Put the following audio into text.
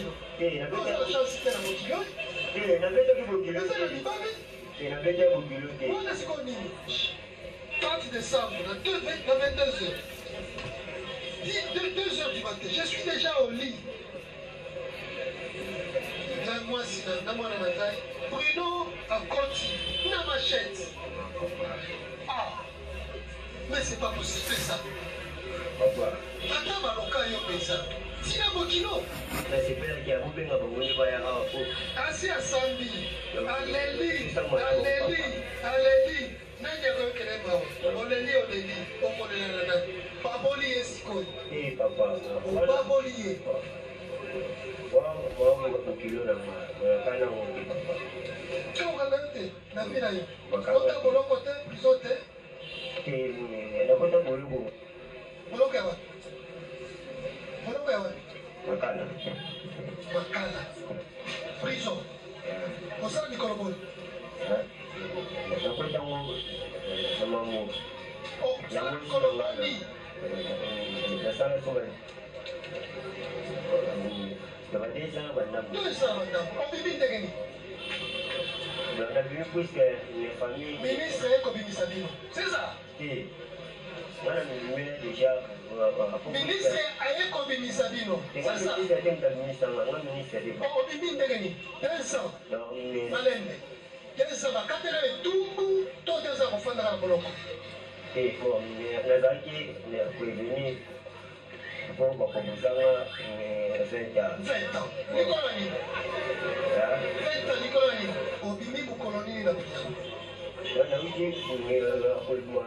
Bokilo. Na beta chance tena Bokilo. Na beta ki Bokilo. Sasa na Libabe. Na beta Bokilo. Voilà c'est quoi nini? 30 décembre, à 22h. 2h du matin, je suis déjà au lit. Moi, si Bruno a Conti, une machette. Ah, mais c'est pas possible ça. Attends, Maloka, il y a ça. Tina Bokilo. C'est pas qu'il y a un peu de assis à Sambi. Alléluia. Nanya ko kelema oleli okolelana baboli esiko papa baboli wa Bokilo na kana ngombe papa chokalante na bila yo kota boloko te prisote na kota boloko yawa makala prison osala mikolo bolo nakwenda ngo sama mo sala mikolo boni nasala soba Nabadesa banabu. Obibi ndegeni. Nabadesa puisque les familles. Ministre eko bimisa bino. C'est ça? Si. Wana mimene déjà. Ministre ayeko bimisa bino. C'est ça? Obibi ndegeni. 200. Malende. 200 bakatela etumbu to 200 kofanda na boloko. Bon, nazaki kuivini. Pour bakomuzanga 20 ans. 20 ans. Nicolas ni. 20 ans Nicolas ni. Obimi bukoloni na bukia. Wana uji kuilima